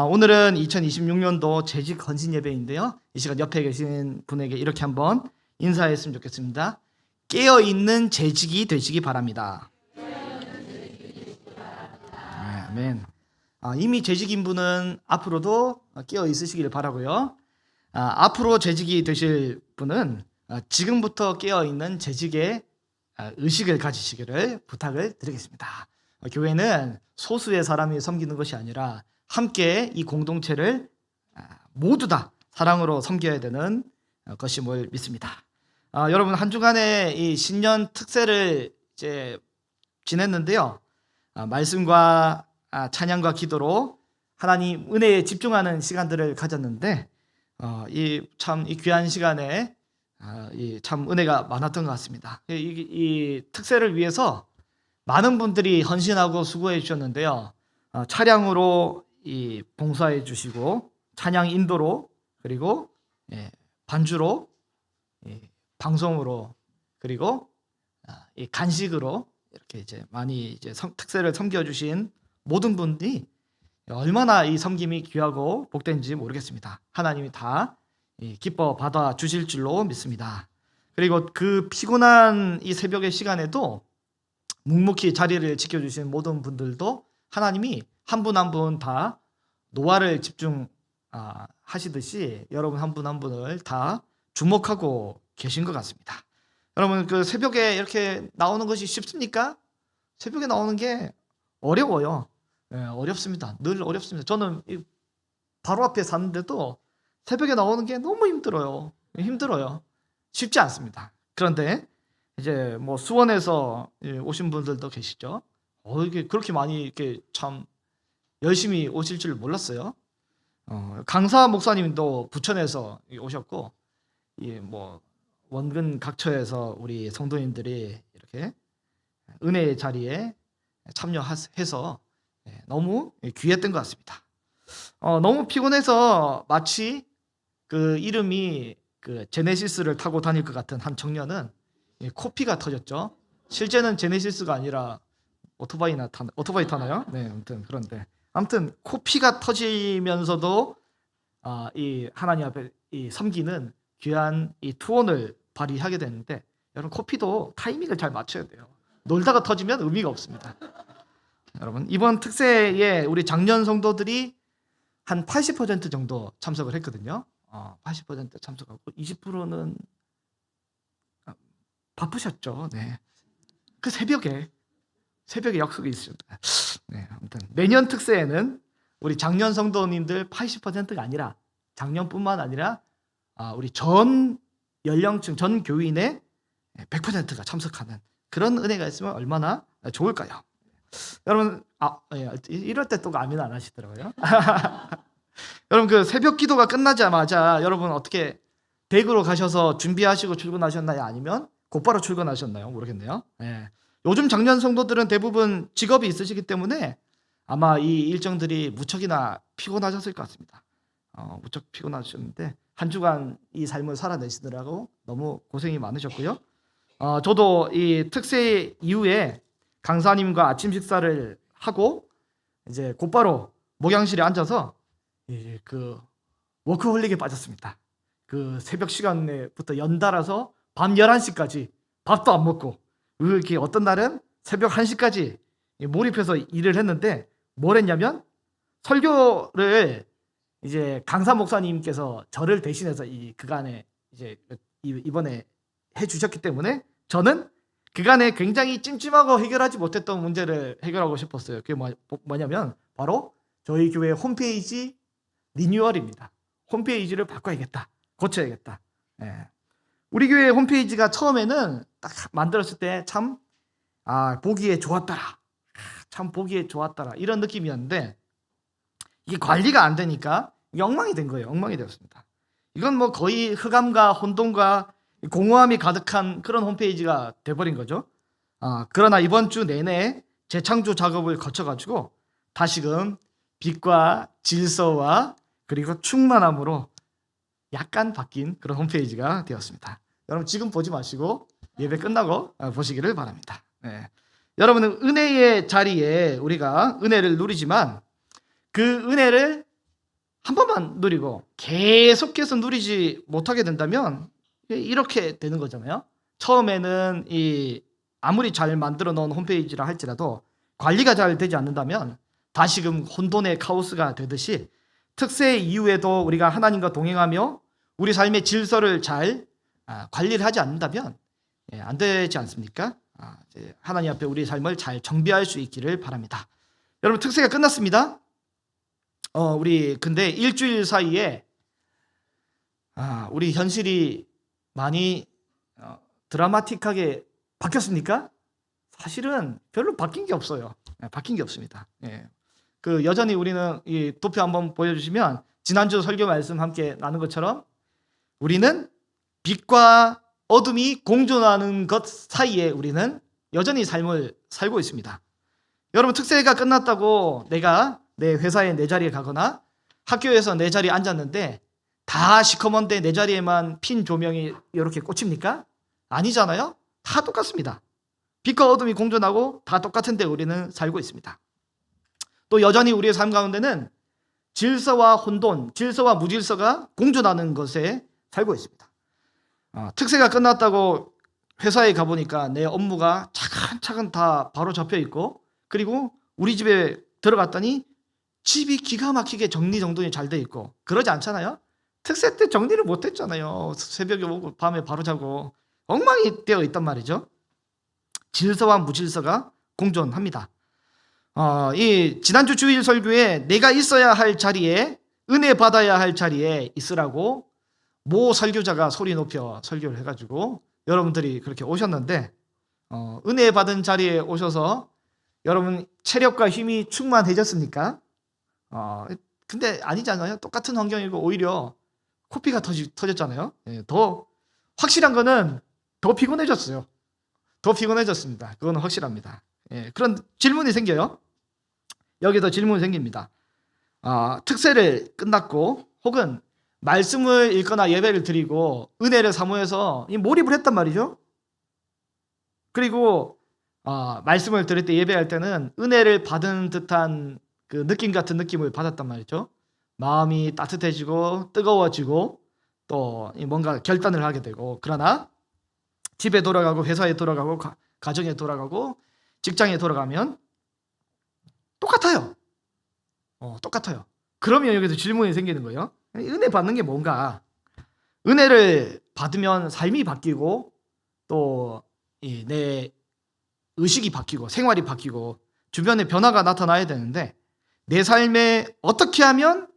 오늘은 2026년도 재직 헌신 예배인데요. 이 시간 옆에 계신 분에게 이렇게 한번 인사했으면 좋겠습니다. 깨어있는 재직이 되시기 바랍니다. 아멘. 이미 재직인 분은 앞으로도 깨어 있으시길 바라고요. 앞으로 재직이 되실 분은 지금부터 깨어 있는 재직의 의식을 가지시기를 부탁을 드리겠습니다. 교회는 소수의 사람이 섬기는 것이 아니라 함께 이 공동체를 모두 다 사랑으로 섬겨야 되는 것임을 믿습니다. 여러분, 한 주간의 이 신년 특세를 이제 지냈는데요. 말씀과 찬양과 기도로 하나님 은혜에 집중하는 시간들을 가졌는데 이 귀한 시간에 참 은혜가 많았던 것 같습니다. 이 특세를 위해서 많은 분들이 헌신하고 수고해 주셨는데요. 차량으로 봉사해 주시고, 찬양 인도로, 그리고 반주로, 방송으로, 그리고 간식으로 이렇게 이제 많이 이제 특세를 섬겨 주신 모든 분들이 얼마나 이 섬김이 귀하고 복된지 모르겠습니다. 하나님이 다 기뻐 받아 주실 줄로 믿습니다. 그리고 그 피곤한 이 새벽의 시간에도 묵묵히 자리를 지켜주신 모든 분들도 하나님이 한 분 한 분 다 노화를 집중 하시듯이 여러분 한 분 한 분을 다 주목하고 계신 것 같습니다. 여러분, 그 새벽에 이렇게 나오는 것이 쉽습니까? 새벽에 나오는 게 어려워요. 어렵습니다. 늘 어렵습니다. 저는 바로 앞에 사는데도 새벽에 나오는 게 너무 힘들어요. 쉽지 않습니다. 그런데 이제 뭐 수원에서 오신 분들도 계시죠. 이게 그렇게 많이 이렇게 참 열심히 오실 줄 몰랐어요. 강사 목사님도 부천에서 오셨고, 뭐 원근 각처에서 우리 성도님들이 이렇게 은혜의 자리에 참여해서 너무 귀했던 것 같습니다. 너무 피곤해서 마치 그 이름이 그 제네시스를 타고 다닐 것 같은 한 청년은 코피가 터졌죠. 실제는 제네시스가 아니라 오토바이 타나요? 네, 아무튼 코피가 터지면서도 이 하나님 앞에 섬기는 귀한 이 투혼을 발휘하게 되는데, 여러분, 코피도 타이밍을 잘 맞춰야 돼요. 놀다가 터지면 의미가 없습니다. 여러분, 이번 특세에 우리 작년 성도들이 한 80% 정도 참석을 했거든요. 80% 참석하고 20%는 바쁘셨죠. 네. 그 새벽에 약속이 있습니다. 네, 아무튼 내년 특세에는 우리 작년 성도님들 80%가 아니라, 작년뿐만 아니라 우리 전 연령층, 전 교인의 100%가 참석하는 그런 은혜가 있으면 얼마나 좋을까요? 여러분, 이럴 때 또 아멘 안 하시더라고요. 여러분, 그 새벽 기도가 끝나자마자 여러분 어떻게 댁으로 가셔서 준비하시고 출근하셨나요? 아니면 곧바로 출근하셨나요? 모르겠네요. 요즘 작년 성도들은 대부분 직업이 있으시기 때문에 아마 이 일정들이 무척이나 피곤하셨을 것 같습니다. 무척 피곤하셨는데 한 주간 이 삶을 살아내시느라고 너무 고생이 많으셨고요. 저도 이 특세 이후에 강사님과 아침 식사를 하고 이제 곧바로 목양실에 앉아서 그 워크홀릭에 빠졌습니다. 그 새벽 시간에부터 연달아서 밤 11시까지 밥도 안 먹고, 이렇게 어떤 날은 새벽 1시까지 몰입해서 일을 했는데, 뭘 했냐면 설교를 이제 강사 목사님께서 저를 대신해서 그간에 이제 이번에 해 주셨기 때문에 저는 그간에 굉장히 찜찜하고 해결하지 못했던 문제를 해결하고 싶었어요. 그게 뭐냐면 바로 저희 교회 홈페이지 리뉴얼입니다. 홈페이지를 바꿔야겠다. 고쳐야겠다. 우리 교회 홈페이지가 처음에는 딱 만들었을 때 참 보기에 좋았더라. 참 보기에 좋았더라. 이런 느낌이었는데, 이게 관리가 안 되니까 엉망이 된 거예요. 엉망이 되었습니다. 이건 뭐 거의 흑암과 혼돈과 공허함이 가득한 그런 홈페이지가 돼버린 거죠. 그러나 이번 주 내내 재창조 작업을 거쳐가지고 다시금 빛과 질서와 그리고 충만함으로 약간 바뀐 그런 홈페이지가 되었습니다. 여러분, 지금 보지 마시고 예배 끝나고 보시기를 바랍니다. 여러분은 은혜의 자리에 우리가 은혜를 누리지만 그 은혜를 한 번만 누리고 계속해서 누리지 못하게 된다면 이렇게 되는 거잖아요. 처음에는 아무리 잘 만들어 놓은 홈페이지라 할지라도 관리가 잘 되지 않는다면 다시금 혼돈의 카오스가 되듯이 특세 이후에도 우리가 하나님과 동행하며 우리 삶의 질서를 잘 관리를 하지 않는다면 안 되지 않습니까? 하나님 앞에 우리 삶을 잘 정비할 수 있기를 바랍니다. 여러분, 특세가 끝났습니다. 우리 근데 일주일 사이에 우리 현실이 많이 드라마틱하게 바뀌었습니까? 사실은 별로 바뀐 게 없어요. 바뀐 게 없습니다. 여전히 우리는 이 도표 한번 보여주시면 지난주 설교 말씀 함께 나눈 것처럼 우리는 빛과 어둠이 공존하는 것 사이에 우리는 여전히 삶을 살고 있습니다. 여러분, 특세가 끝났다고 내가 내 회사에 내 자리에 가거나 학교에서 내 자리에 앉았는데 다 시커먼데 내 자리에만 핀 조명이 이렇게 꽂힙니까? 아니잖아요. 다 똑같습니다. 빛과 어둠이 공존하고 다 똑같은데 우리는 살고 있습니다. 또 여전히 우리의 삶 가운데는 질서와 혼돈, 질서와 무질서가 공존하는 것에 살고 있습니다. 특세가 끝났다고 회사에 가보니까 내 업무가 차근차근 다 바로 잡혀 있고, 그리고 우리 집에 들어갔더니 집이 기가 막히게 정리정돈이 잘 돼 있고, 그러지 않잖아요. 특세 때 정리를 못했잖아요. 새벽에 오고 밤에 바로 자고 엉망이 되어 있단 말이죠. 질서와 무질서가 공존합니다. 이 지난주 주일 설교에 내가 있어야 할 자리에, 은혜 받아야 할 자리에 있으라고 모 설교자가 소리 높여 설교를 해가지고 여러분들이 그렇게 오셨는데, 은혜 받은 자리에 오셔서 여러분 체력과 힘이 충만해졌습니까? 근데 아니잖아요. 똑같은 환경이고 오히려 코피가 터졌잖아요. 더 확실한 거는 더 피곤해졌어요. 더 피곤해졌습니다. 그건 확실합니다. 그런 질문이 생겨요. 여기서 질문이 생깁니다. 특세를 끝났고 혹은 말씀을 읽거나 예배를 드리고 은혜를 사모해서 몰입을 했단 말이죠. 그리고 말씀을 들을 때, 예배할 때는 은혜를 받은 듯한 그 느낌 같은 느낌을 받았단 말이죠. 마음이 따뜻해지고 뜨거워지고 또 뭔가 결단을 하게 되고, 그러나 집에 돌아가고 회사에 돌아가고 가정에 돌아가고 직장에 돌아가면 똑같아요. 똑같아요. 그러면 여기서 질문이 생기는 거예요. 은혜 받는 게 뭔가? 은혜를 받으면 삶이 바뀌고 또 내 의식이 바뀌고 생활이 바뀌고 주변에 변화가 나타나야 되는데, 내 삶에 어떻게 하면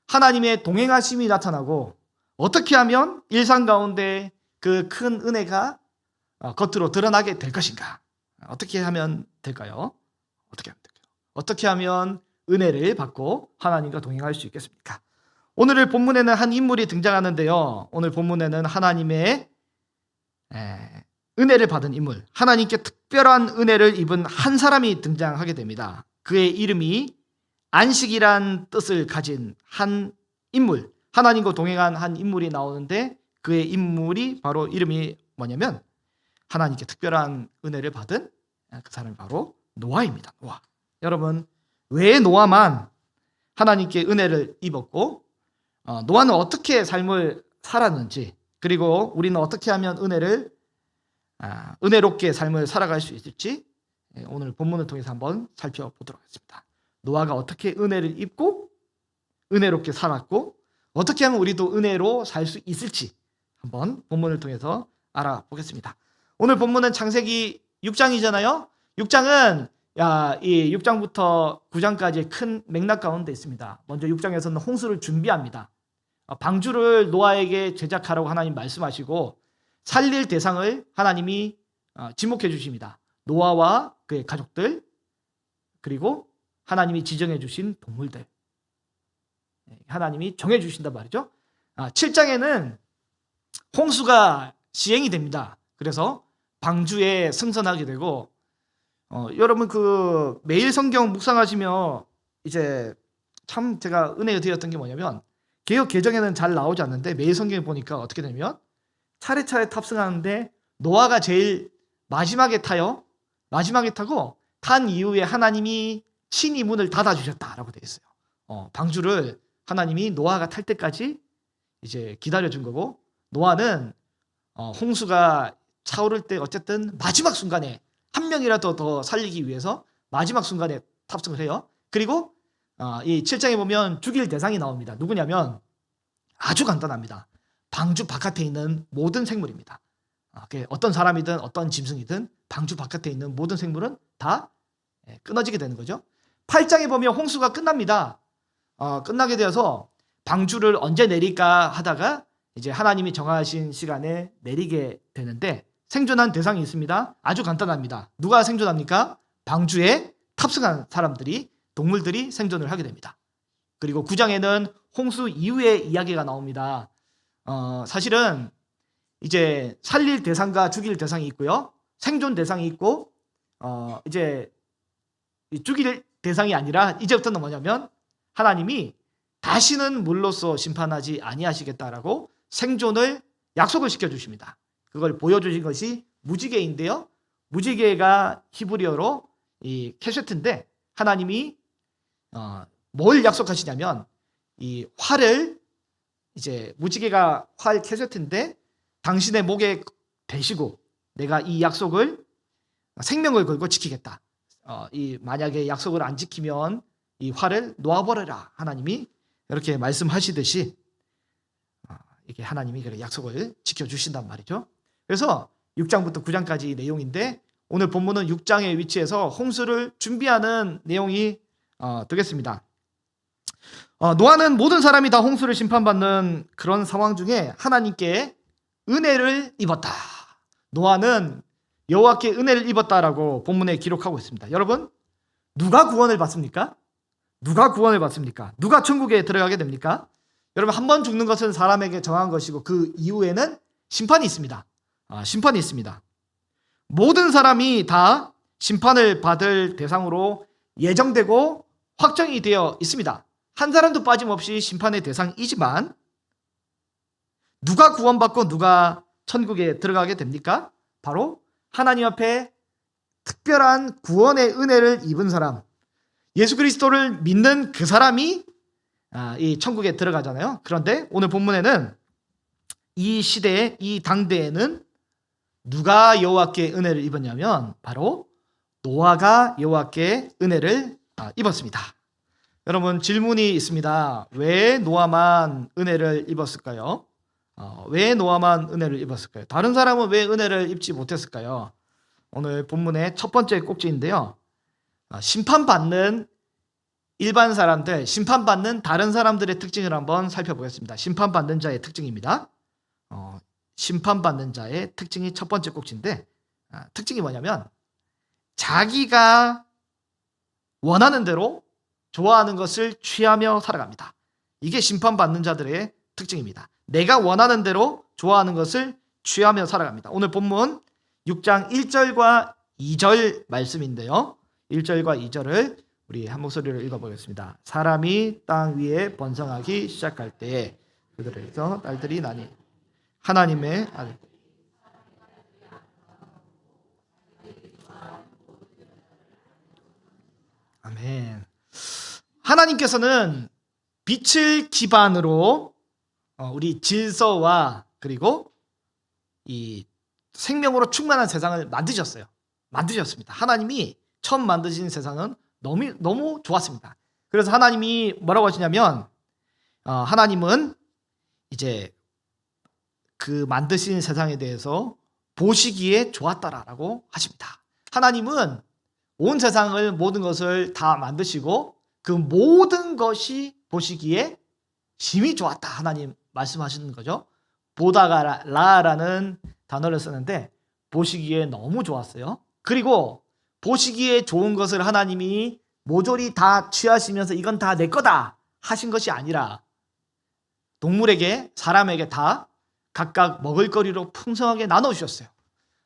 하나님의 동행하심이 나타나고 어떻게 하면 일상 가운데 그 큰 은혜가 겉으로 드러나게 될 것인가? 어떻게 하면 될까요? 어떻게 하면 은혜를 받고 하나님과 동행할 수 있겠습니까? 오늘 본문에는 한 인물이 등장하는데요. 오늘 본문에는 하나님의 은혜를 받은 인물, 하나님께 특별한 은혜를 입은 한 사람이 등장하게 됩니다. 그의 이름이 안식이란 뜻을 가진 한 인물, 하나님과 동행한 한 인물이 나오는데, 그의 인물이 바로 이름이 뭐냐면 하나님께 특별한 은혜를 받은 그 사람이 바로 노아입니다. 노아. 여러분, 왜 노아만 하나님께 은혜를 입었고 노아는 어떻게 삶을 살았는지, 그리고 우리는 어떻게 하면 은혜롭게 삶을 살아갈 수 있을지 오늘 본문을 통해서 한번 살펴보도록 하겠습니다. 노아가 어떻게 은혜를 입고 은혜롭게 살았고 어떻게 하면 우리도 은혜로 살 수 있을지 한번 본문을 통해서 알아보겠습니다. 오늘 본문은 창세기 6장이잖아요. 6장은 이 6장부터 9장까지의 큰 맥락 가운데 있습니다. 먼저 6장에서는 홍수를 준비합니다. 방주를 노아에게 제작하라고 하나님 말씀하시고 살릴 대상을 하나님이 지목해 주십니다. 노아와 그의 가족들, 그리고 하나님이 지정해 주신 동물들, 하나님이 정해 주신단 말이죠. 7장에는 홍수가 시행이 됩니다. 그래서 방주에 승선하게 되고, 여러분 매일 성경 묵상하시며 이제 참 제가 은혜가 되었던 게 뭐냐면, 개역 개정에는 잘 나오지 않는데 매일 성경에 보니까 어떻게 되면 차례차례 탑승하는데 노아가 제일 마지막에 타요. 마지막에 타고 탄 이후에 하나님이 친히 문을 닫아주셨다라고 되어 있어요. 방주를 하나님이 노아가 탈 때까지 이제 기다려준 거고, 노아는 홍수가 차오를 때 어쨌든 마지막 순간에 한 명이라도 더 살리기 위해서 마지막 순간에 탑승을 해요. 그리고 이 7장에 보면 죽일 대상이 나옵니다. 누구냐면 아주 간단합니다. 방주 바깥에 있는 모든 생물입니다. 어떤 사람이든 어떤 짐승이든 방주 바깥에 있는 모든 생물은 다 끊어지게 되는 거죠. 8장에 보면 홍수가 끝납니다. 끝나게 되어서 방주를 언제 내릴까 하다가 이제 하나님이 정하신 시간에 내리게 되는데 생존한 대상이 있습니다. 아주 간단합니다. 누가 생존합니까? 방주에 탑승한 사람들이, 동물들이 생존을 하게 됩니다. 그리고 9장에는 홍수 이후의 이야기가 나옵니다. 사실은 이제 살릴 대상과 죽일 대상이 있고요. 생존 대상이 있고, 이제 죽일 대상이 아니라 이제부터는 뭐냐면 하나님이 다시는 물로써 심판하지 아니하시겠다라고 생존을 약속을 시켜주십니다. 그걸 보여주신 것이 무지개인데요. 무지개가 히브리어로 이 캐세트인데, 하나님이 뭘 약속하시냐면 이 활을, 이제 무지개가 활 캐세트인데 당신의 목에 대시고 내가 이 약속을 생명을 걸고 지키겠다. 이 만약에 약속을 안 지키면 이 활을 놓아버려라. 하나님이 이렇게 말씀하시듯이 이게 하나님이 그런 약속을 지켜주신단 말이죠. 그래서 6장부터 9장까지 내용인데 오늘 본문은 6장의 위치에서 홍수를 준비하는 내용이 되겠습니다. 노아는 모든 사람이 다 홍수를 심판받는 그런 상황 중에 하나님께 은혜를 입었다. 노아는 여호와께 은혜를 입었다라고 본문에 기록하고 있습니다. 여러분, 누가 구원을 받습니까? 누가 구원을 받습니까? 누가 천국에 들어가게 됩니까? 여러분, 한 번 죽는 것은 사람에게 정한 것이고 그 이후에는 심판이 있습니다. 심판이 있습니다. 모든 사람이 다 심판을 받을 대상으로 예정되고 확정이 되어 있습니다. 한 사람도 빠짐없이 심판의 대상이지만 누가 구원받고 누가 천국에 들어가게 됩니까? 바로 하나님 앞에 특별한 구원의 은혜를 입은 사람, 예수 그리스도를 믿는 그 사람이 이 천국에 들어가잖아요. 그런데 오늘 본문에는 이 시대에, 이 당대에는 누가 여호와께 은혜를 입었냐면 바로 노아가 여호와께 은혜를 입었습니다. 여러분, 질문이 있습니다. 왜 노아만 은혜를 입었을까요? 왜 노아만 은혜를 입었을까요? 다른 사람은 왜 은혜를 입지 못했을까요? 오늘 본문의 첫 번째 꼭지인데요. 심판받는 일반 사람들, 심판받는 다른 사람들의 특징을 한번 살펴보겠습니다. 심판받는 자의 특징입니다. 심판받는 자의 특징이 첫 번째 꼭지인데, 특징이 뭐냐면 자기가 원하는 대로 좋아하는 것을 취하며 살아갑니다. 이게 심판받는 자들의 특징입니다. 내가 원하는 대로 좋아하는 것을 취하며 살아갑니다. 오늘 본문 6장 1절과 2절 말씀인데요. 1절과 2절을 우리 한 목소리로 읽어보겠습니다. 사람이 땅 위에 번성하기 시작할 때에 그들에게서 딸들이 나니 하나님의 아들. 아멘. 하나님께서는 빛을 기반으로 우리 질서와 그리고 이 생명으로 충만한 세상을 만드셨습니다. 하나님이 처음 만드신 세상은 너무 좋았습니다. 그래서 하나님이 뭐라고 하시냐면 하나님은 이제 그 만드신 세상에 대해서 보시기에 좋았다라고 하십니다. 하나님은 온 세상을, 모든 것을 다 만드시고 그 모든 것이 보시기에 심히 좋았다. 하나님 말씀하시는 거죠. 보다가 라라는 단어를 쓰는데 보시기에 너무 좋았어요. 그리고 보시기에 좋은 것을 하나님이 모조리 다 취하시면서 이건 다 내 거다 하신 것이 아니라 동물에게, 사람에게 다 각각 먹을거리로 풍성하게 나눠주셨어요.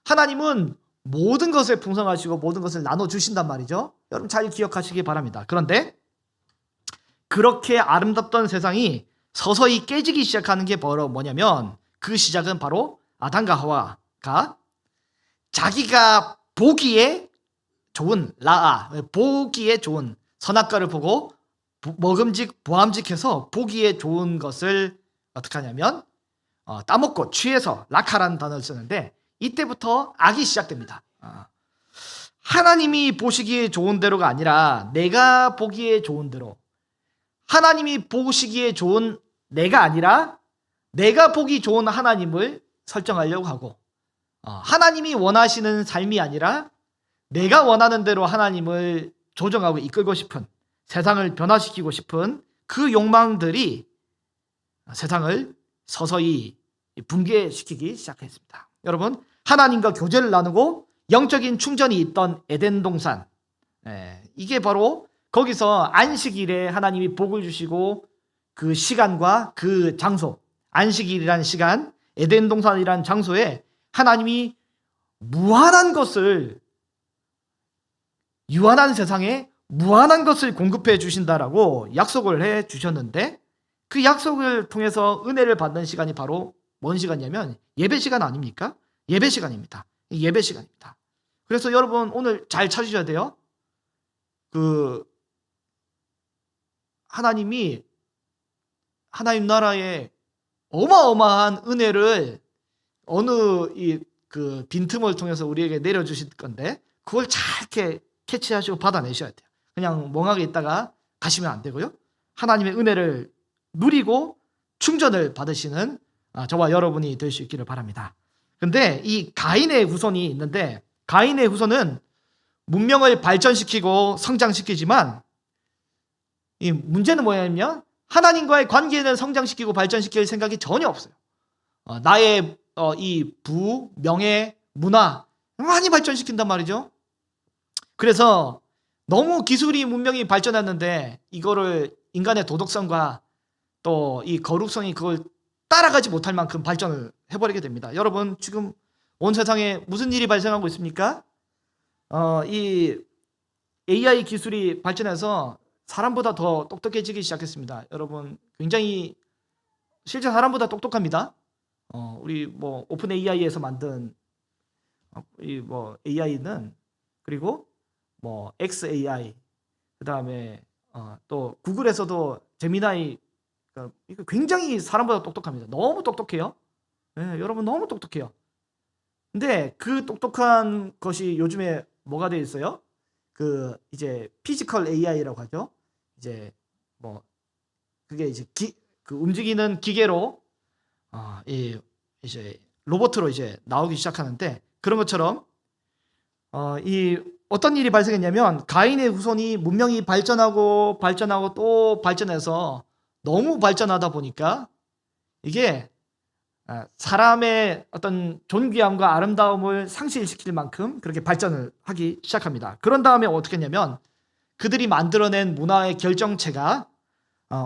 하나님은 모든 것을 풍성하시고 모든 것을 나눠주신단 말이죠. 여러분 잘 기억하시기 바랍니다. 그런데 그렇게 아름답던 세상이 서서히 깨지기 시작하는 게 바로 뭐냐면 그 시작은 바로 아담과 하와가 자기가 보기에 좋은 보기에 좋은 선악과를 보고 먹음직 보암직해서 보기에 좋은 것을 어떻게 하냐면 따먹고 취해서 라카라는 단어를 쓰는데 이때부터 악이 시작됩니다. 하나님이 보시기에 좋은 대로가 아니라 내가 보기에 좋은 대로, 하나님이 보시기에 좋은 내가 아니라 내가 보기 좋은 하나님을 설정하려고 하고, 하나님이 원하시는 삶이 아니라 내가 원하는 대로 하나님을 조정하고 이끌고 싶은, 세상을 변화시키고 싶은 그 욕망들이 세상을 서서히 붕괴시키기 시작했습니다. 여러분, 하나님과 교제를 나누고 영적인 충전이 있던 에덴 동산, 이게 바로 거기서 안식일에 하나님이 복을 주시고 그 시간과 그 장소, 안식일이란 시간, 에덴 동산이란 장소에 하나님이 무한한 것을, 유한한 세상에 무한한 것을 공급해 주신다라고 약속을 해 주셨는데, 그 약속을 통해서 은혜를 받는 시간이 바로 뭔 시간이냐면 예배 시간 아닙니까? 예배 시간입니다. 예배 시간입니다. 그래서 여러분 오늘 잘 찾으셔야 돼요. 하나님이 하나님 나라의 어마어마한 은혜를 어느 그 빈틈을 통해서 우리에게 내려주실 건데, 그걸 잘 이렇게 캐치하시고 받아내셔야 돼요. 그냥 멍하게 있다가 가시면 안 되고요. 하나님의 은혜를 누리고 충전을 받으시는 저와 여러분이 될 수 있기를 바랍니다. 근데 이 가인의 후손이 있는데, 가인의 후손은 문명을 발전시키고 성장시키지만 이 문제는 뭐냐면 하나님과의 관계는 성장시키고 발전시킬 생각이 전혀 없어요. 나의 이 명예, 문화 많이 발전시킨단 말이죠. 그래서 너무 기술이 문명이 발전했는데 이거를 인간의 도덕성과 또 이 거룩성이 그걸 따라가지 못할 만큼 발전을 해버리게 됩니다. 여러분, 지금 온 세상에 무슨 일이 발생하고 있습니까? 이 AI 기술이 발전해서 사람보다 더 똑똑해지기 시작했습니다. 여러분, 굉장히 실제 사람보다 똑똑합니다. 우리 뭐 오픈 AI에서 만든 AI는, 그리고 뭐 XAI, 그다음에 또 구글에서도 제미나이, 이거 굉장히 사람보다 똑똑합니다. 너무 똑똑해요. 여러분 너무 똑똑해요. 근데 그 똑똑한 것이 요즘에 뭐가 돼 있어요? 이제 피지컬 AI라고 하죠. 이제 그게 이제 그 움직이는 기계로 이제 로봇으로 이제 나오기 시작하는데, 그런 것처럼 어떤 일이 발생했냐면 가인의 후손이 문명이 발전하고 또 발전해서 너무 발전하다 보니까 이게 사람의 어떤 존귀함과 아름다움을 상실시킬 만큼 그렇게 발전을 하기 시작합니다. 그런 다음에 어떻게 했냐면 그들이 만들어낸 문화의 결정체가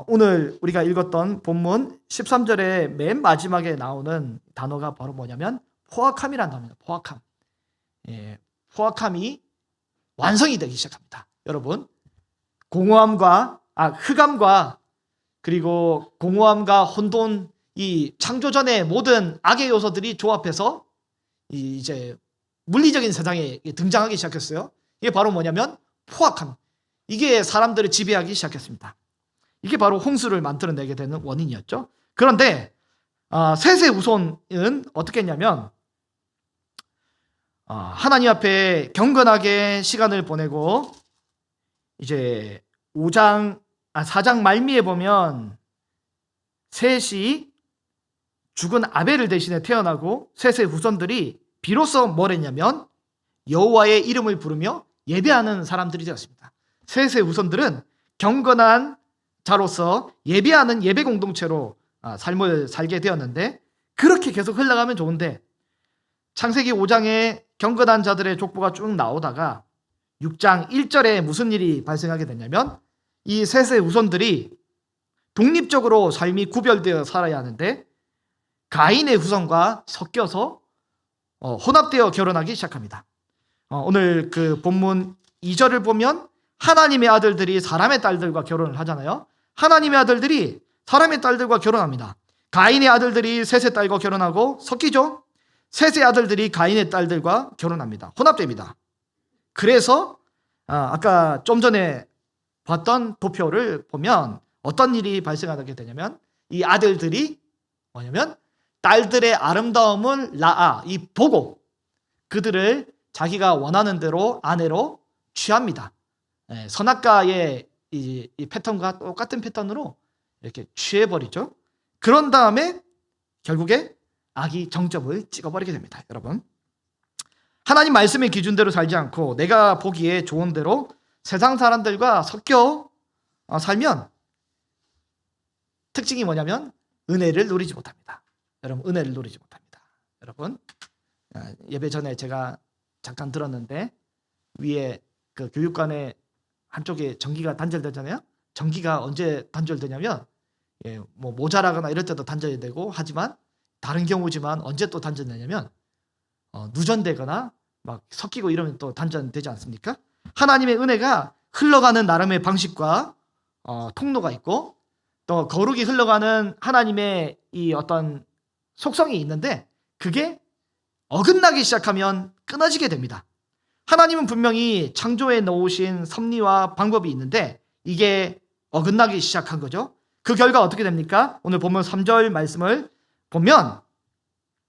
오늘 우리가 읽었던 본문 13절의 맨 마지막에 나오는 단어가 바로 뭐냐면 포악함이라는 단어입니다. 포악함. 포악함이 완성이 되기 시작합니다. 여러분, 흑암과 그리고 공허함과 혼돈, 이 창조전의 모든 악의 요소들이 조합해서 이제 물리적인 세상에 등장하기 시작했어요. 이게 바로 뭐냐면 포악함. 이게 사람들을 지배하기 시작했습니다. 이게 바로 홍수를 만들어내게 되는 원인이었죠. 그런데 셋의 후손은 어떻게 했냐면 하나님 앞에 경건하게 시간을 보내고, 이제 4장 말미에 보면 셋이 죽은 아벨을 대신에 태어나고 셋의 후손들이 비로소 뭘 했냐면 여호와의 이름을 부르며 예배하는 사람들이 되었습니다. 셋의 후손들은 경건한 자로서 예배하는 예배 공동체로 삶을 살게 되었는데, 그렇게 계속 흘러가면 좋은데 창세기 5장에 경건한 자들의 족보가 쭉 나오다가 6장 1절에 무슨 일이 발생하게 됐냐면 이 셋의 후손들이 독립적으로 삶이 구별되어 살아야 하는데 가인의 후손과 섞여서 혼합되어 결혼하기 시작합니다. 오늘 그 본문 2절을 보면 하나님의 아들들이 사람의 딸들과 결혼을 하잖아요. 하나님의 아들들이 사람의 딸들과 결혼합니다. 가인의 아들들이 셋의 딸과 결혼하고 섞이죠. 셋의 아들들이 가인의 딸들과 결혼합니다. 혼합됩니다. 그래서 아까 좀 전에 봤던 도표를 보면 어떤 일이 발생하게 되냐면 이 아들들이 뭐냐면 딸들의 아름다움을 이 보고 그들을 자기가 원하는 대로 아내로 취합니다. 선악과의 이 패턴과 똑같은 패턴으로 이렇게 취해버리죠. 그런 다음에 결국에 악이 정점을 찍어버리게 됩니다. 여러분, 하나님 말씀의 기준대로 살지 않고 내가 보기에 좋은 대로 세상 사람들과 섞여 살면 특징이 뭐냐면 은혜를 누리지 못합니다. 여러분, 은혜를 누리지 못합니다. 여러분, 예배 전에 제가 잠깐 들었는데 위에 그 교육관에 한쪽에 전기가 단절되잖아요. 전기가 언제 단절되냐면 뭐 모자라거나 이럴 때도 단절이 되고 하지만 다른 경우지만 언제 또 단절되냐면 누전되거나 막 섞이고 이러면 또 단절되지 않습니까? 하나님의 은혜가 흘러가는 나름의 방식과 통로가 있고 또 거룩이 흘러가는 하나님의 이 어떤 속성이 있는데 그게 어긋나기 시작하면 끊어지게 됩니다. 하나님은 분명히 창조에 놓으신 섭리와 방법이 있는데 이게 어긋나기 시작한 거죠. 그 결과 어떻게 됩니까? 오늘 본문 3절 말씀을 보면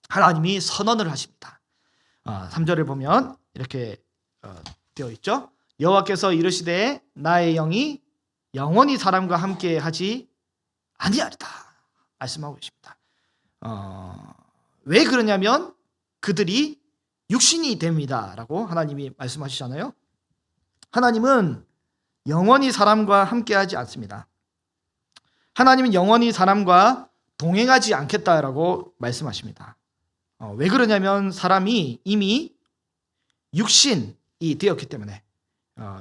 하나님이 선언을 하십니다. 3절을 보면 이렇게 되어 있죠. 여호와께서 이르시되 나의 영이 영원히 사람과 함께 하지 아니하리다 말씀하고 계십니다. 왜 그러냐면 그들이 육신이 됩니다 라고 하나님이 말씀하시잖아요. 하나님은 영원히 사람과 함께 하지 않습니다. 하나님은 영원히 사람과 동행하지 않겠다라고 말씀하십니다. 왜 그러냐면 사람이 이미 육신이 되었기 때문에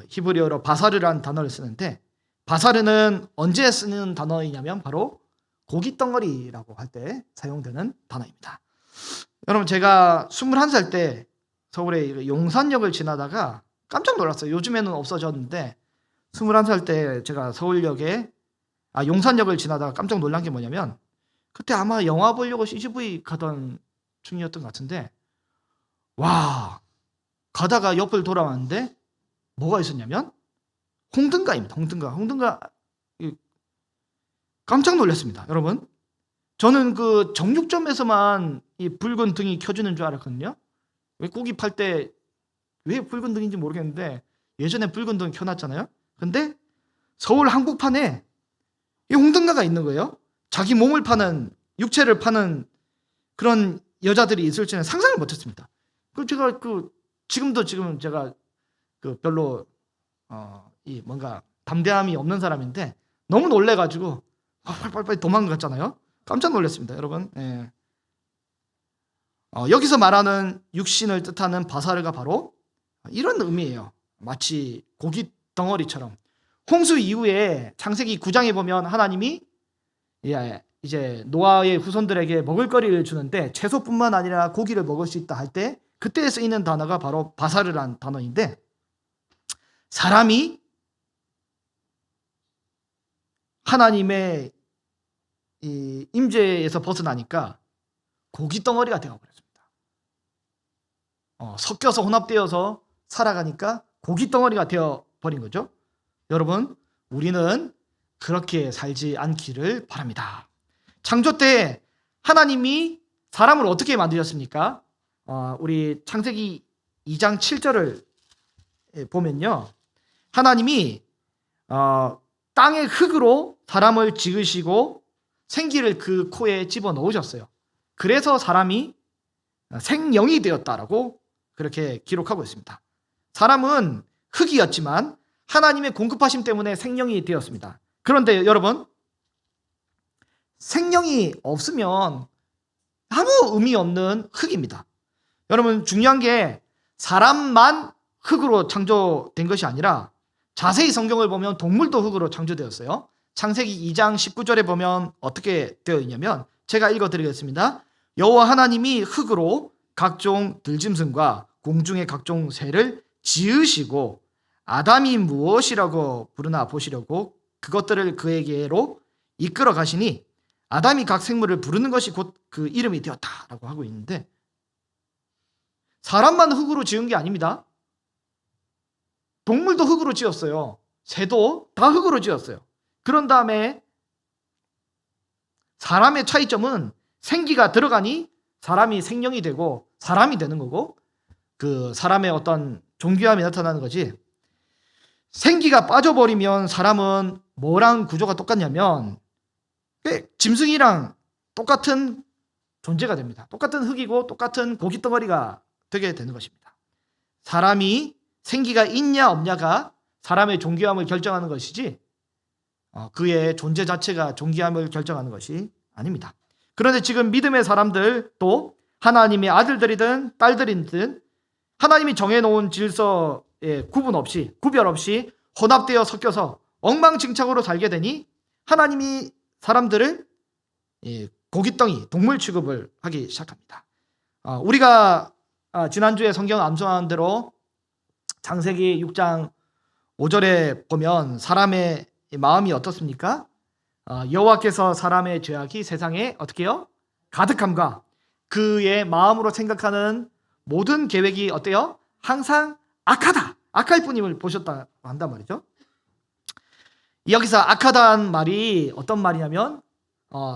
히브리어로 바사르라는 단어를 쓰는데 바사르는 언제 쓰는 단어이냐면 바로 고기 덩어리라고 할 때 사용되는 단어입니다. 여러분, 제가 21살 때 서울의 용산역을 지나다가 깜짝 놀랐어요. 요즘에는 없어졌는데 21살 때 제가 서울역에 용산역을 지나다가 깜짝 놀란 게 뭐냐면 그때 아마 영화 보려고 CGV 가던 중이었던 것 같은데 와, 가다가 옆을 돌아왔는데 뭐가 있었냐면 홍등가입니다. 홍등가 깜짝 놀랐습니다. 여러분, 저는 그 정육점에서만 이 붉은 등이 켜지는 줄 알았거든요. 왜 고기 팔 때 왜 붉은 등인지 모르겠는데 예전에 붉은 등 켜놨잖아요. 근데 서울 한복판에 이 홍등가가 있는 거예요. 자기 몸을 파는, 육체를 파는 그런 여자들이 있을 줄은 상상을 못했습니다. 그 제가 지금 제가 별로 이 뭔가 담대함이 없는 사람인데 너무 놀래가지고 빨리 도망갔잖아요. 깜짝 놀랐습니다, 여러분. 여기서 말하는 육신을 뜻하는 바사르가 바로 이런 의미예요. 마치 고기 덩어리처럼. 홍수 이후에 창세기 9장에 보면 하나님이 이제 노아의 후손들에게 먹을거리를 주는데 채소뿐만 아니라 고기를 먹을 수 있다 할 때 그때 쓰이는 단어가 바로 바사르란 단어인데 사람이 하나님의 이 임재에서 벗어나니까 고기 덩어리가 되어버렸습니다. 섞여서 혼합되어서 살아가니까 고기 덩어리가 되어버린 거죠. 여러분, 우리는 그렇게 살지 않기를 바랍니다. 창조 때 하나님이 사람을 어떻게 만드셨습니까? 우리 창세기 2장 7절을 보면요, 하나님이 땅의 흙으로 사람을 지으시고 생기를 그 코에 집어넣으셨어요. 그래서 사람이 생명이 되었다라고 그렇게 기록하고 있습니다. 사람은 흙이었지만 하나님의 공급하심 때문에 생명이 되었습니다. 그런데 여러분, 생명이 없으면 아무 의미 없는 흙입니다. 여러분, 중요한 게 사람만 흙으로 창조된 것이 아니라 자세히 성경을 보면 동물도 흙으로 창조되었어요. 창세기 2장 19절에 보면 어떻게 되어 있냐면 제가 읽어드리겠습니다. 여호와 하나님이 흙으로 각종 들짐승과 공중의 각종 새를 지으시고 아담이 무엇이라고 부르나 보시려고 그것들을 그에게로 이끌어 가시니 아담이 각 생물을 부르는 것이 곧 그 이름이 되었다라고 하고 있는데 사람만 흙으로 지은 게 아닙니다. 동물도 흙으로 지었어요. 새도 다 흙으로 지었어요. 그런 다음에 사람의 차이점은 생기가 들어가니 사람이 생명이 되고 사람이 되는 거고, 그 사람의 어떤 존귀함이 나타나는 거지. 생기가 빠져버리면 사람은 뭐랑 구조가 똑같냐면 짐승이랑 똑같은 존재가 됩니다. 똑같은 흙이고 똑같은 고깃덩어리가 되게 되는 것입니다. 사람이 생기가 있냐 없냐가 사람의 존귀함을 결정하는 것이지 그의 존재 자체가 존귀함을 결정하는 것이 아닙니다. 그런데 지금 믿음의 사람들도 하나님의 아들들이든 딸들이든 하나님이 정해놓은 질서에 구별 없이 혼합되어 섞여서 엉망진창으로 살게 되니 하나님이 사람들을 고깃덩이, 동물 취급을 하기 시작합니다. 우리가 지난주에 성경 암송한 대로 창세기 6장 5절에 보면 사람의 마음이 어떻습니까? 여호와께서 사람의 죄악이 세상에 어떻게 해요? 가득함과 그의 마음으로 생각하는 모든 계획이 어때요? 항상 악하다, 악할 뿐임을 보셨다 한단 말이죠. 여기서 악하다는 말이 어떤 말이냐면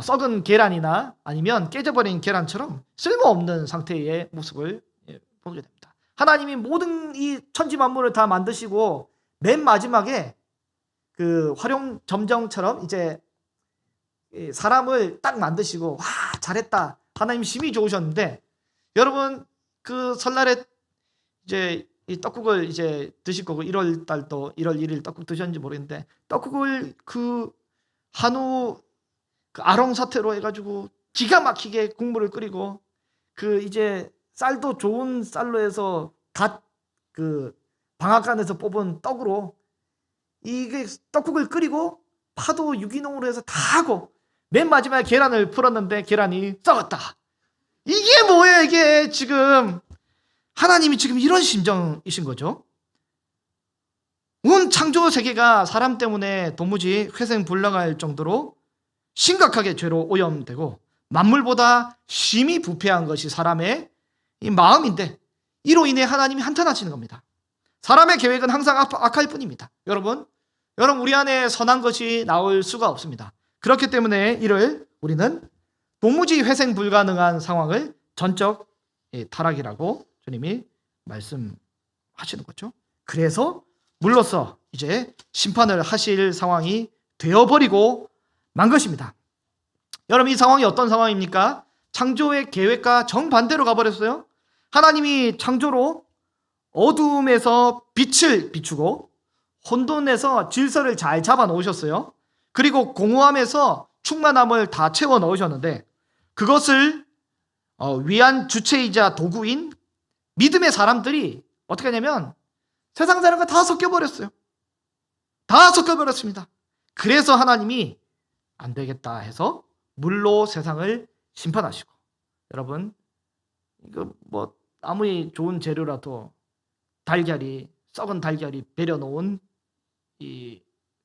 썩은 계란이나 아니면 깨져버린 계란처럼 쓸모없는 상태의 모습을 보게 됩니다. 하나님이 모든 이 천지 만물을 다 만드시고 맨 마지막에 그 활용 점정처럼 이제 사람을 딱 만드시고 와 잘했다, 하나님 심히 좋으셨는데, 여러분 그 설날에 이제 이 떡국을 이제 드실 거고 1월 달도 1월 1일 떡국 드셨는지 모르겠는데, 떡국을 그 한우 그 아롱 사태로 해가지고 기가 막히게 국물을 끓이고 그 이제 쌀도 좋은 쌀로 해서 갓 그 방앗간에서 뽑은 떡으로 이게 떡국을 끓이고 파도 유기농으로 해서 다 하고 맨 마지막에 계란을 풀었는데 계란이 썩었다. 이게 뭐예요? 이게 지금 하나님이 지금 이런 심정이신 거죠. 온 창조 세계가 사람 때문에 도무지 회생불능할 정도로 심각하게 죄로 오염되고 만물보다 심히 부패한 것이 사람의 이 마음인데, 이로 인해 하나님이 한탄하시는 겁니다. 사람의 계획은 항상 악할 뿐입니다. 여러분 우리 안에 선한 것이 나올 수가 없습니다. 그렇기 때문에 이를 우리는 도무지 회생 불가능한 상황을 전적 타락이라고 주님이 말씀하시는 거죠. 그래서 물로써 이제 심판을 하실 상황이 되어버리고 만 것입니다. 여러분 이 상황이 어떤 상황입니까? 창조의 계획과 정반대로 가버렸어요. 하나님이 창조로 어두움에서 빛을 비추고 혼돈에서 질서를 잘 잡아 놓으셨어요. 그리고 공허함에서 충만함을 다 채워 넣으셨는데, 그것을 위한 주체이자 도구인 믿음의 사람들이 어떻게 하냐면 세상 사람과 다 섞여버렸어요. 다 섞여버렸습니다. 그래서 하나님이 안 되겠다 해서 물로 세상을 심판하시고, 여러분 이거 뭐 아무리 좋은 재료라도 썩은 달걀이 배려놓은 이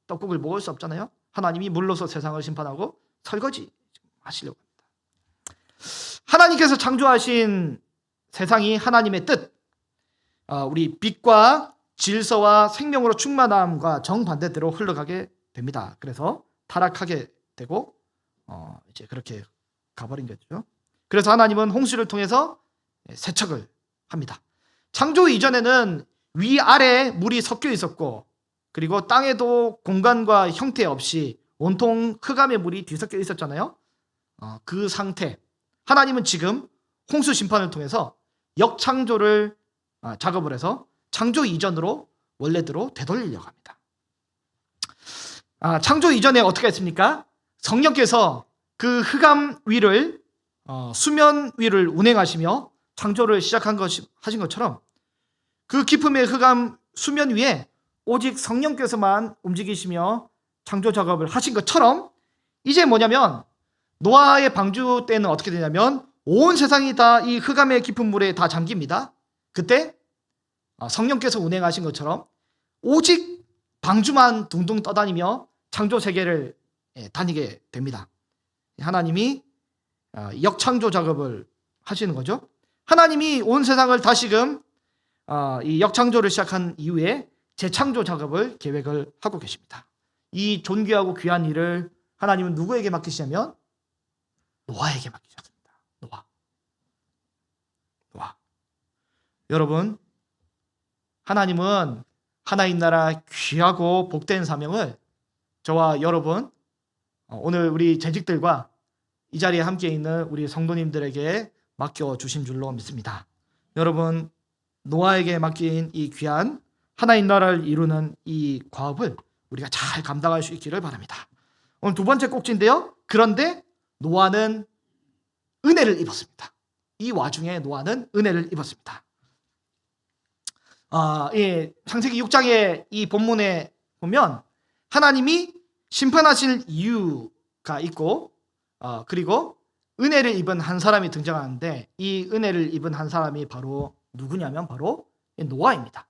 떡국을 먹을 수 없잖아요. 하나님이 물로서 세상을 심판하고 설거지 하시려고 합니다. 하나님께서 창조하신 세상이 하나님의 뜻, 우리 빛과 질서와 생명으로 충만함과 정반대대로 흘러가게 됩니다. 그래서 타락하게 되고 이제 그렇게 가버린 거죠. 그래서 하나님은 홍수를 통해서 세척을 합니다. 창조 이전에는 위아래 물이 섞여 있었고, 그리고 땅에도 공간과 형태 없이 온통 흑암의 물이 뒤섞여 있었잖아요. 그 상태, 하나님은 지금 홍수 심판을 통해서 역창조를 작업을 해서 창조 이전으로 원래대로 되돌리려고 합니다. 창조 이전에 어떻게 했습니까? 성령께서 그 흑암 위를 수면 위를 운행하시며 창조를 하신 것처럼 그 깊음의 흑암 수면 위에 오직 성령께서만 움직이시며 창조 작업을 하신 것처럼, 이제 뭐냐면 노아의 방주 때는 어떻게 되냐면 온 세상이 다 이 흑암의 깊은 물에 다 잠깁니다. 그때 성령께서 운행하신 것처럼 오직 방주만 둥둥 떠다니며 창조 세계를 다니게 됩니다. 하나님이 역창조 작업을 하시는 거죠. 하나님이 온 세상을 다시금 이 역창조를 시작한 이후에 재창조 작업을 계획을 하고 계십니다. 이 존귀하고 귀한 일을 하나님은 누구에게 맡기시냐면 노아에게 맡기셨습니다. 노아. 여러분, 하나님은 하나님 나라 귀하고 복된 사명을 저와 여러분, 오늘 우리 재직들과 이 자리에 함께 있는 우리 성도님들에게 맡겨주신 줄로 믿습니다. 여러분, 노아에게 맡긴 이 귀한 하나님 나라를 이루는 이 과업을 우리가 잘 감당할 수 있기를 바랍니다. 오늘 두 번째 꼭지인데요. 그런데 노아는 은혜를 입었습니다. 이 와중에 노아는 은혜를 입었습니다. 창세기 6장의 이 본문에 보면 하나님이 심판하실 이유가 있고 그리고 은혜를 입은 한 사람이 등장하는데 이 은혜를 입은 한 사람이 바로 누구냐면 바로 노아입니다.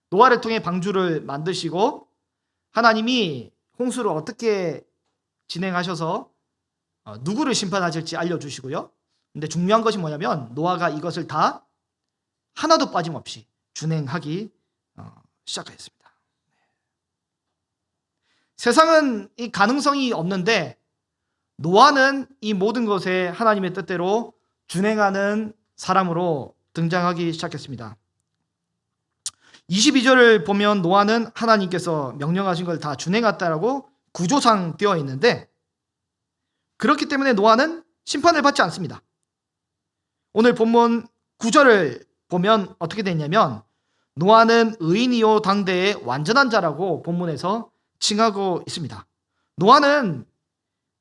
노아를 통해 방주를 만드시고 하나님이 홍수를 어떻게 진행하셔서 누구를 심판하실지 알려주시고요. 근데 중요한 것이 뭐냐면 노아가 이것을 다 하나도 빠짐없이 준행하기 시작했습니다. 세상은 이 가능성이 없는데 노아는 이 모든 것에 하나님의 뜻대로 준행하는 사람으로 등장하기 시작했습니다. 22절을 보면 노아는 하나님께서 명령하신 걸 다 준행했다라고 구조상 되어 있는데 그렇기 때문에 노아는 심판을 받지 않습니다. 오늘 본문 9절을 보면 어떻게 되냐면 노아는 의인이요 당대의 완전한 자라고 본문에서 칭하고 있습니다. 노아는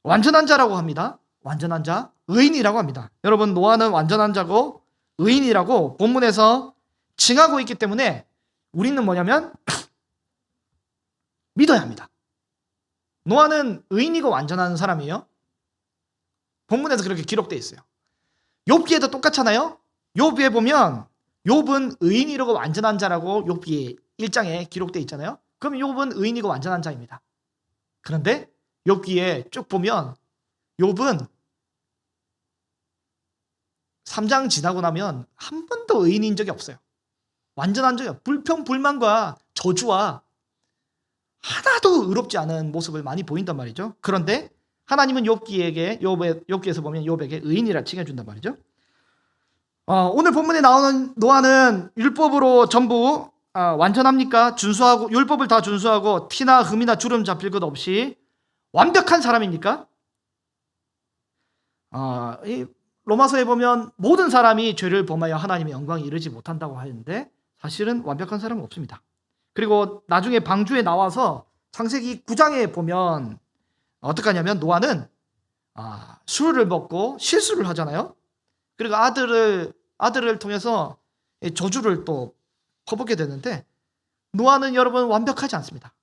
완전한 자라고 합니다. 완전한 자, 의인이라고 합니다. 여러분, 노아는 완전한 자고 의인이라고 본문에서 칭하고 있기 때문에 우리는 뭐냐면 믿어야 합니다. 노아는 의인이고 완전한 사람이에요. 본문에서 그렇게 기록되어 있어요. 욥기에도 똑같잖아요. 욥기에 보면 욥은 의인이고 완전한 자라고 욥기 1장에 기록되어 있잖아요. 그럼 욥은 의인이고 완전한 자입니다. 그런데 욥기에 쭉 보면 욥은 3장 지나고 나면 한 번도 의인인 적이 없어요. 완전한 적이 없어요. 불평불만과 저주와 하나도 의롭지 않은 모습을 많이 보인단 말이죠. 그런데 하나님은 욥기에서 보면 욥에게 의인이라 칭해준단 말이죠. 오늘 본문에 나오는 노아는 율법으로 전부 완전합니까? 준수하고 율법을 다 준수하고 티나 흠이나 주름 잡힐 것 없이 완벽한 사람입니까? 이 로마서에 보면 모든 사람이 죄를 범하여 하나님의 영광에 이르지 못한다고 하는데 사실은 완벽한 사람은 없습니다. 그리고 나중에 방주에 나와서 창세기 9장에 보면 어떻게 하냐면 노아는 술을 먹고 실수를 하잖아요. 그리고 아들을 통해서 저주를 또 퍼붓게 되는데 노아는 여러분 완벽하지 않습니다.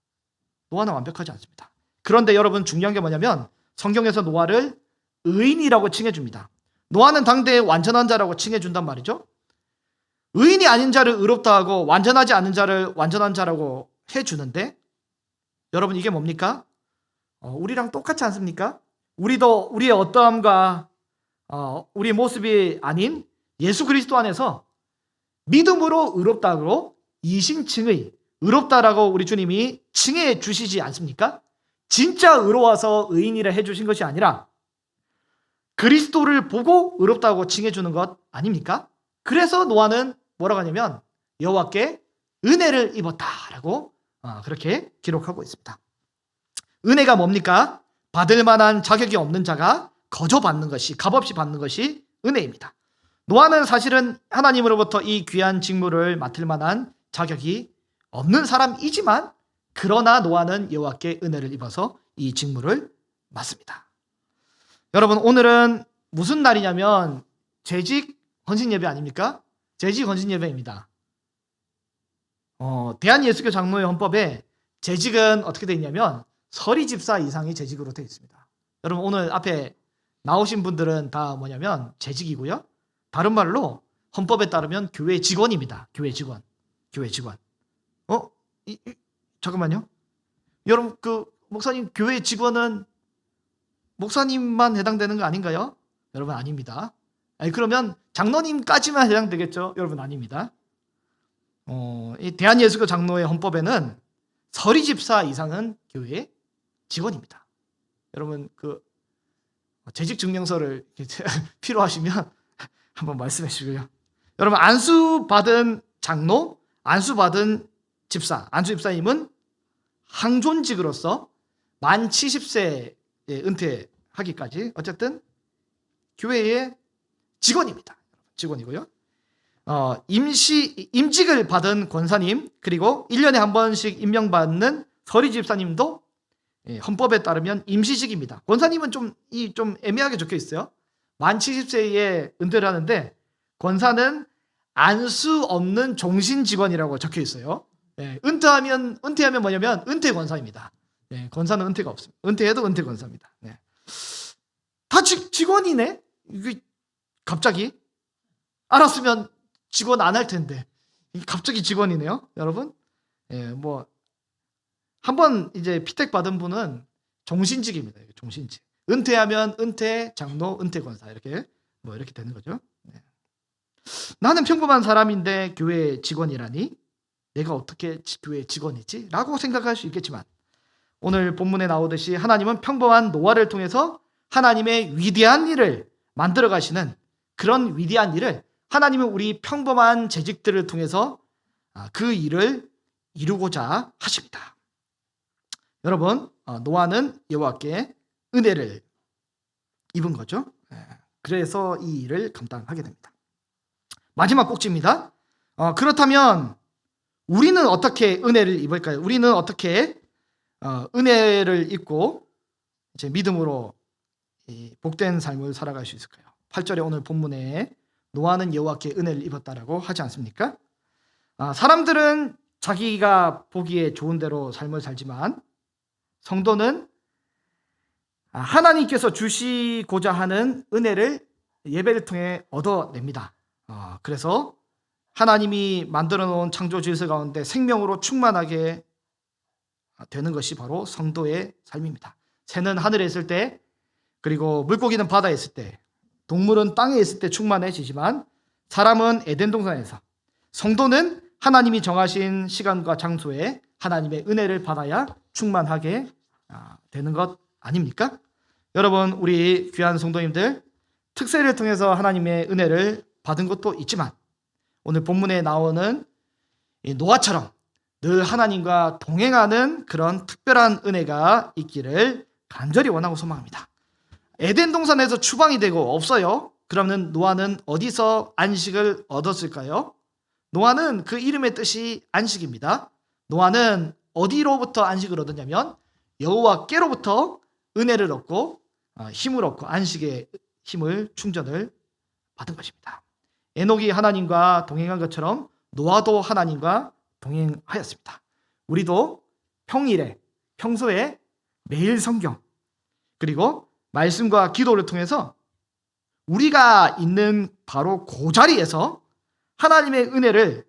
노아는 완벽하지 않습니다. 그런데 여러분 중요한 게 뭐냐면 성경에서 노아를 의인이라고 칭해줍니다. 노아는 당대의 완전한 자라고 칭해준단 말이죠. 의인이 아닌 자를 의롭다 하고 완전하지 않은 자를 완전한 자라고 해주는데 여러분 이게 뭡니까? 우리랑 똑같지 않습니까? 우리도 우리의 어떠함과 우리의 모습이 아닌 예수 그리스도 안에서 믿음으로 의롭다고 이신칭의 의롭다라고 우리 주님이 칭해 주시지 않습니까? 진짜 의로워서 의인이라 해주신 것이 아니라 그리스도를 보고 의롭다고 칭해 주는 것 아닙니까? 그래서 노아는 뭐라고 하냐면 여호와께 은혜를 입었다라고 그렇게 기록하고 있습니다. 은혜가 뭡니까? 받을 만한 자격이 없는 자가 거저 받는 것이 값없이 받는 것이 은혜입니다. 노아는 사실은 하나님으로부터 이 귀한 직무를 맡을 만한 자격이 없는 사람이지만 그러나 노아는 여호와께 은혜를 입어서 이 직무를 맡습니다. 여러분 오늘은 무슨 날이냐면 재직 헌신 예배 아닙니까? 재직 헌신 예배입니다. 대한예수교 장로회 헌법에 재직은 어떻게 되어 있냐면 서리 집사 이상이 재직으로 되어 있습니다. 여러분 오늘 앞에 나오신 분들은 다 뭐냐면 재직이고요. 다른 말로 헌법에 따르면 교회 직원입니다. 교회 직원. 잠깐만요. 여러분 목사님 교회 직원은 목사님만 해당되는 거 아닌가요? 여러분 아닙니다. 그러면 장로님까지만 해당되겠죠? 여러분 아닙니다. 이 대한예수교 장로회 헌법에는 서리 집사 이상은 교회 직원입니다. 여러분 그 재직 증명서를 필요하시면 한번 말씀해 주시고요. 여러분 안수받은 장로, 안수받은 집사, 안수 집사님은 항존직으로서 만 70세에 은퇴하기까지 어쨌든 교회의 직원입니다. 직원이고요. 임직을 받은 권사님 그리고 1년에 한 번씩 임명받는 서리 집사님도 헌법에 따르면 임시직입니다. 권사님은 좀 애매하게 적혀 있어요. 만 70세에 은퇴를 하는데 권사는 안수 없는 종신 직원이라고 적혀 있어요. 은퇴하면 뭐냐면 은퇴 권사입니다. 권사는 은퇴가 없습니다. 은퇴해도 은퇴 권사입니다. 다 직원이네. 이게 갑자기 알았으면 직원 안 할 텐데 갑자기 직원이네요, 여러분. 뭐 한번 이제 피택 받은 분은 종신직입니다. 종신직. 은퇴하면 은퇴 장로, 은퇴 권사 이렇게 되는 거죠. 나는 평범한 사람인데 교회 직원이라니 내가 어떻게 교회 직원이지? 라고 생각할 수 있겠지만 오늘 본문에 나오듯이 하나님은 평범한 노아를 통해서 하나님의 위대한 일을 만들어 가시는 그런 위대한 일을 하나님은 우리 평범한 재직들을 통해서 그 일을 이루고자 하십니다. 여러분, 노아는 여호와께 은혜를 입은 거죠. 그래서 이 일을 감당하게 됩니다. 마지막 꼭지입니다. 그렇다면 우리는 어떻게 은혜를 입을까요? 우리는 어떻게 은혜를 입고 이제 믿음으로 복된 삶을 살아갈 수 있을까요? 8절에 오늘 본문에 노아는 여호와께 은혜를 입었다라고 하지 않습니까? 사람들은 자기가 보기에 좋은 대로 삶을 살지만 성도는 하나님께서 주시고자 하는 은혜를 예배를 통해 얻어냅니다. 그래서 하나님이 만들어 놓은 창조 질서 가운데 생명으로 충만하게 되는 것이 바로 성도의 삶입니다. 새는 하늘에 있을 때, 그리고 물고기는 바다에 있을 때, 동물은 땅에 있을 때 충만해지지만 사람은 에덴 동산에서, 성도는 하나님이 정하신 시간과 장소에 하나님의 은혜를 받아야 충만하게 되는 것 아닙니까? 여러분, 우리 귀한 성도님들, 특세를 통해서 하나님의 은혜를 받은 것도 있지만 오늘 본문에 나오는 노아처럼 늘 하나님과 동행하는 그런 특별한 은혜가 있기를 간절히 원하고 소망합니다. 에덴 동산에서 추방이 되고 없어요. 그러면 노아는 어디서 안식을 얻었을까요? 노아는 그 이름의 뜻이 안식입니다. 노아는 어디로부터 안식을 얻었냐면 여호와께로부터 은혜를 얻고 힘을 얻고 안식의 힘을 충전을 받은 것입니다. 에녹이 하나님과 동행한 것처럼 노아도 하나님과 동행하였습니다. 우리도 평소에 매일 성경 그리고 말씀과 기도를 통해서 우리가 있는 바로 그 자리에서 하나님의 은혜를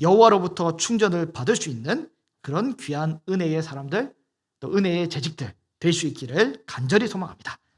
여호와로부터 충전을 받을 수 있는 그런 귀한 은혜의 사람들, 또 은혜의 재직들 될 수 있기를 간절히 소망합니다.